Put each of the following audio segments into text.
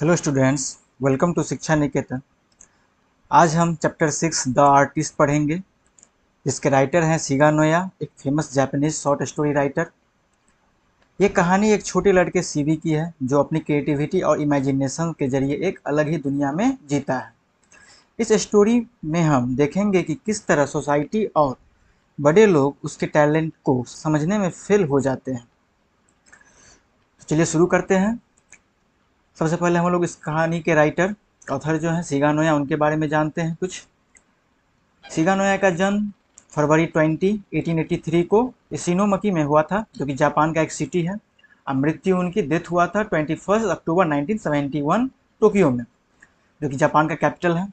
Hello students, welcome to शिक्षा निकेतन। आज हम चैप्टर 6 द आर्टिस्ट पढ़ेंगे, जिसके राइटर हैं सीगा नोया, एक famous Japanese short story writer. ये कहानी एक छोटे लड़के सीबी की है, जो अपनी क्रिएटिविटी और इमेजिनेशन के जरिए एक अलग ही दुनिया में जीता है। इस स्टोरी में हम देखेंगे कि किस तरह सोसाइटी और बड़े लोग उसके टैलेंट को समझने में फेल हो जाते हैं। तो चलिए शुरू करते हैं। सबसे पहले हम लोग इस कहानी के राइटर ऑथर जो हैं सीगा नोया, उनके बारे में जानते हैं कुछ। सीगा नोया का जन्म फरवरी 20, 1883 को इशिनोमकी में हुआ था, जो कि जापान का एक सिटी है। मृत्यु उनकी डेथ हुआ था 21 अक्टूबर 1971 टोक्यो में, जो कि जापान का कैपिटल है।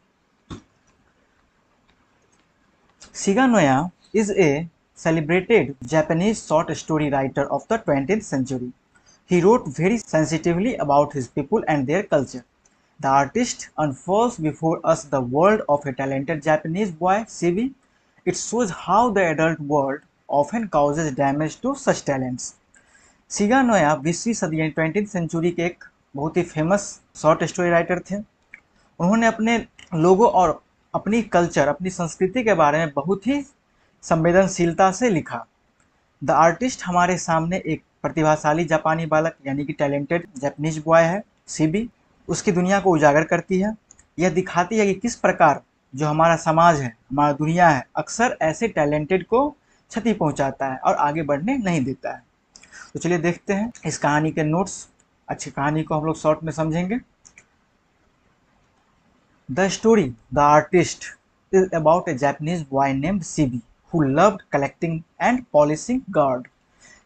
सीगा Noah is a celebrated Japanese short story writer of the 20th century. He wrote very sensitively about his people and their culture. The artist unfolds before us the world of a talented Japanese boy, Sibi. It shows how the adult world often causes damage to such talents. सीगा Noah 20वीं सदी यानी 20th century के एक बहुत ही famous short story writer थे। उन्होंने अपने लोगों और अपनी कल्चर, अपनी संस्कृति के बारे में बहुत ही संवेदनशीलता से लिखा। द आर्टिस्ट हमारे सामने एक प्रतिभाशाली जापानी बालक यानी कि टैलेंटेड जापानीज बॉय है, सीबी। उसकी दुनिया को उजागर करती है। यह दिखाती है कि किस प्रकार जो हमारा समाज है, हमारा दुनिया है, अक्सर ऐसे टैलेंटेड को क्षति पहुंचाता है और आगे बढ़ने नहीं देता है। तो चलिए देखते हैं इस कहानी के नोट्स। अच्छी कहानी को हम लोग शॉर्ट में समझेंगे। The story, The Artist, is about a Japanese boy named Sibi who loved collecting and polishing gold.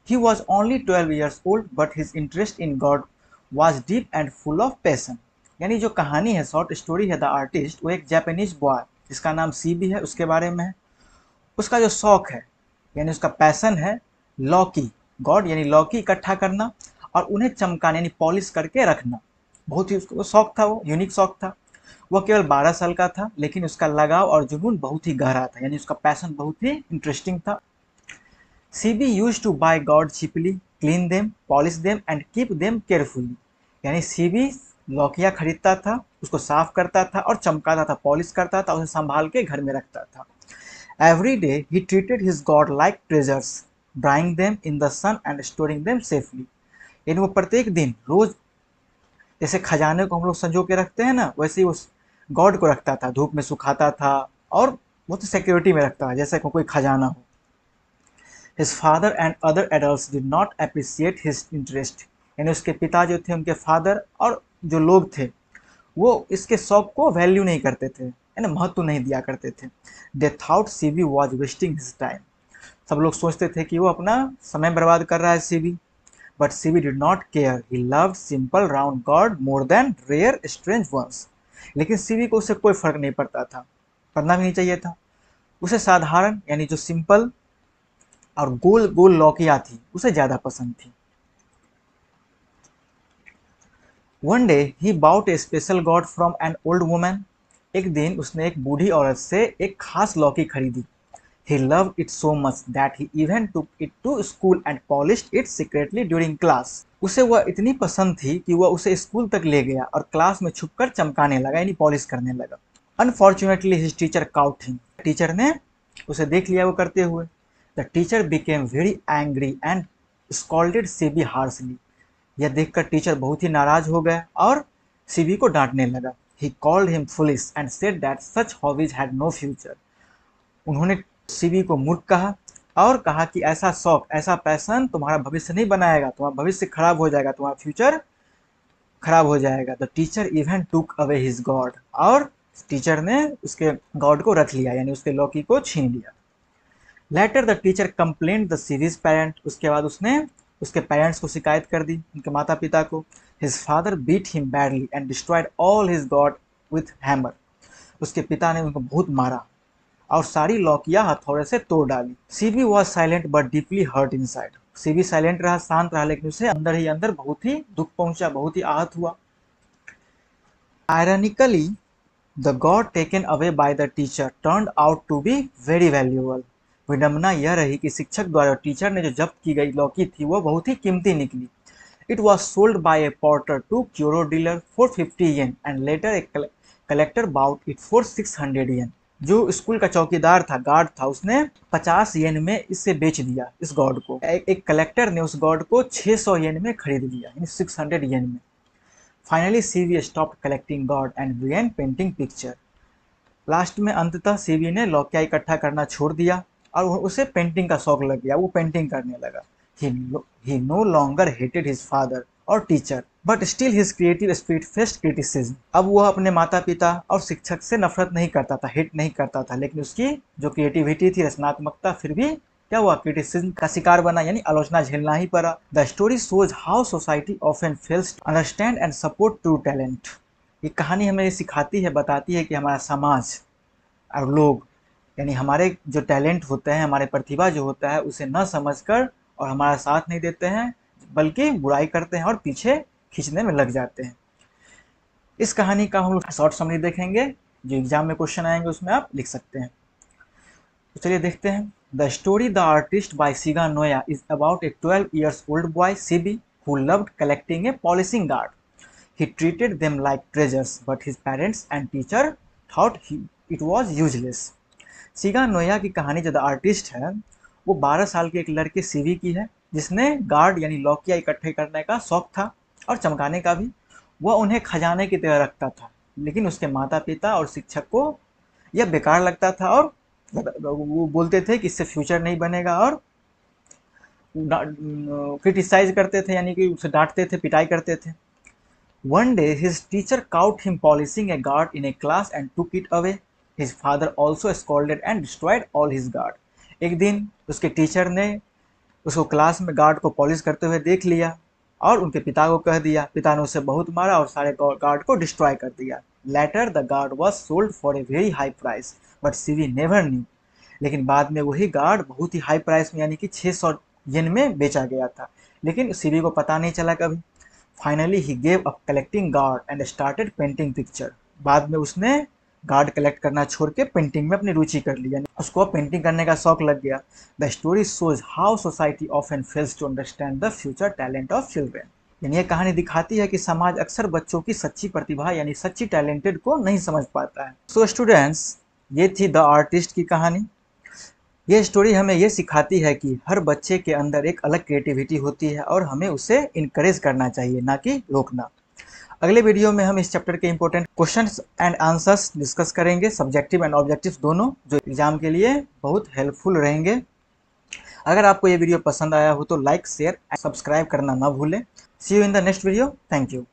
He was only 12 years old, but his interest in God was deep and full of passion. यानी जो कहानी है, short story है the artist, वो एक Japanese boy जिसका नाम CB है उसके बारे में है। उसका जो शौक है यानी उसका पैशन है लौकी, गॉड यानी लौकी इकट्ठा करना और उन्हें चमकाने यानी पॉलिश करके रखना। बहुत ही उसको शौक था, वो यूनिक शौक था। वह केवल 12 साल का था, लेकिन उसका लगाव और जुनून बहुत ही गहरा था, यानी उसका पैशन बहुत ही इंटरेस्टिंग था। Seibei used to buy gourd cheaply, clean them, polish them and keep them carefully. यानी सीबी लौकिया खरीदता था, उसको साफ करता था और चमकाता था, पॉलिश करता था, उसे संभाल के घर में रखता था। एवरी डे ही treated his gourd like treasures, drying them in the sun and storing them safely. यानी वो प्रत्येक दिन रोज जैसे खजाने को हम लोग संजो के रखते हैं ना, वैसे ही उस गॉड को रखता था, धूप में सुखाता था और बहुत सिक्योरिटी में रखता था, जैसे कोई खजाना हो। His father and other adults did not appreciate his interest. यानी उसके पिता जो थे, उनके फादर और जो लोग थे, वो इसके शौक को वैल्यू नहीं करते थे, यानी महत्व नहीं दिया करते थे। They thought CB was wasting his time. सब लोग सोचते थे कि वो अपना समय बर्बाद कर रहा है CB. But CB did not care. He loved simple round God more than rare strange ones. लेकिन सीबी को उससे कोई फर्क नहीं पड़ता था, पड़ना भी नहीं चाहिए था। उसे साधारण यानी जो सिंपल और गोल गोल लौकियां थी, उसे ज्यादा पसंद थी। One day he bought a special god from an old woman. एक दिन उसने एक बूढ़ी औरत से एक खास लौकी खरीदी। He loved it so much that he even took it to school and polished it secretly during class. उसे वह इतनी पसंद थी कि वह उसे स्कूल तक ले गया और क्लास में छुपकर चमकाने लगा, यानी पॉलिश करने लगा। Unfortunately, his teacher caught him. Teacher ने उसे देख लिया वो करते हुए। The teacher became very angry and scolded CB harshly. यह देखकर टीचर बहुत ही नाराज हो गया और सीबी को डांटने लगा। He called him foolish and said that such hobbies had no future. उन्होंने सीबी को मूर्ख कहा और कहा कि ऐसा शौक, ऐसा पैशन तुम्हारा भविष्य नहीं बनाएगा, तुम्हारा भविष्य खराब हो जाएगा, तुम्हारा फ्यूचर खराब हो जाएगा। The teacher even took away his God, और टीचर ने उसके गॉड को रख लिया, यानी उसके लौकी को छीन लिया। Later the teacher complaint the series parent, उसके बाद उसने उसके पेरेंट्स को शिकायत कर दी, उनके माता पिता को। His father beat him badly and destroyed all his gourd with hammer. उसके पिता ने उनको बहुत मारा और सारी लौकियां हथौड़े से तोड़ डाली। Seibei was silent but deeply hurt inside. Seibei silent रहा, शांत रहा, लेकिन उसे अंदर ही अंदर बहुत ही दुख पहुंचा, बहुत ही आहत हुआ। Ironically the gourd taken away by the teacher turned out to be very valuable. विडंबना यह रही कि शिक्षक द्वारा टीचर ने जो जब्त की गई लौकी थी, वो बहुत ही कीमती निकली। It was sold by a porter to Kyoto dealer for 50 yen and later a collector bought it for 600 yen. जो स्कूल का चौकीदार था, गार्ड था, उसने 50 येन में इसे बेच दिया इस गॉड को। एक कलेक्टर ने उस गॉड को 600 येन में खरीद लिया, यानी 600 येन में। Finally Seibei stopped collecting gourd and began painting picture. Last में अंततः सीवी ने लौकिया इकट्ठा करना छोड़ दिया और उसे पेंटिंग का शौक लग गया, वो पेंटिंग करने लगा। He no longer hated his father or teacher, but still his creative spirit faced criticism. अब वह अपने माता पिता और शिक्षक से नफरत नहीं करता था, हिट नहीं करता था, लेकिन उसकी जो क्रिएटिविटी थी, रचनात्मकता, फिर भी क्या हुआ, क्रिटिसिज्म का शिकार बना, यानी आलोचना झेलना ही पड़ा। The story shows how society often fails to understand and support true talent. ये कहानी हमें सिखाती है, बताती है कि हमारा समाज और लोग, यानी हमारे जो टैलेंट होते हैं, हमारे प्रतिभा जो होता है, उसे न समझकर और हमारा साथ नहीं देते हैं, बल्कि बुराई करते हैं और पीछे खींचने में लग जाते हैं। इस कहानी का हम शॉर्ट समरी देखेंगे, जो एग्जाम में क्वेश्चन आएंगे उसमें आप लिख सकते हैं। तो चलिए देखते हैं। The story the artist by Shiga Naoya is about a 12 years old boy Sibi who loved collecting a polishing guard. He treated them like treasures, but his parents and teacher thought it was useless. Shiga Noah की कहानी जो the artist है, वो 12 साल के एक लड़के CV की है, जिसने गार्ड यानी लौकिया इकट्ठे करने का शौक था और चमकाने का भी। वह उन्हें खजाने की तरह रखता था, लेकिन उसके माता पिता और शिक्षक को यह बेकार लगता था और वो बोलते थे कि इससे फ्यूचर नहीं बनेगा और क्रिटिसाइज करते थे, यानी कि उसे डांटते थे, पिटाई करते थे। One day his teacher caught him polishing a guard in a class and took it away. His father also scolded and destroyed all his guard. एक दिन उसके टीचर ने उसको क्लास में गार्ड को पॉलिश करते हुए देख लिया और उनके पिता को कह दिया। पिता ने उसे बहुत मारा और सारे गार्ड को डिस्ट्रॉय कर दिया। Later the guard was sold for a very high price, but Sivi never knew. लेकिन बाद में वही गार्ड बहुत ही हाई प्राइस में, यानी कि 600 येन में बेचा गया था, लेकिन सीवी को पता नहीं चला कभी। Finally he gave up collecting guard and started painting picture. बाद में उसने गार्ड कलेक्ट करना छोड़ के पेंटिंग में अपनी रुचि कर ली, यानी उसको पेंटिंग करने का शौक लग गया। The story shows how society often fails to understand the future talent of children. यानी ये कहानी दिखाती है कि समाज अक्सर बच्चों की सच्ची प्रतिभा यानी सच्ची टैलेंटेड को नहीं समझ पाता है। सो स्टूडेंट्स, ये थी द आर्टिस्ट की कहानी। ये स्टोरी हमें ये सिखाती है कि हर बच्चे के अंदर एक अलग क्रिएटिविटी होती है और हमें उसे इनकरेज करना चाहिए, ना कि रोकना। अगले वीडियो में हम इस चैप्टर के important questions and answers discuss करेंगे, सब्जेक्टिव एंड ऑब्जेक्टिव दोनों, जो एग्जाम के लिए बहुत हेल्पफुल रहेंगे। अगर आपको ये वीडियो पसंद आया हो तो लाइक, शेयर एंड सब्सक्राइब करना ना भूलें। See you in the next video. Thank you.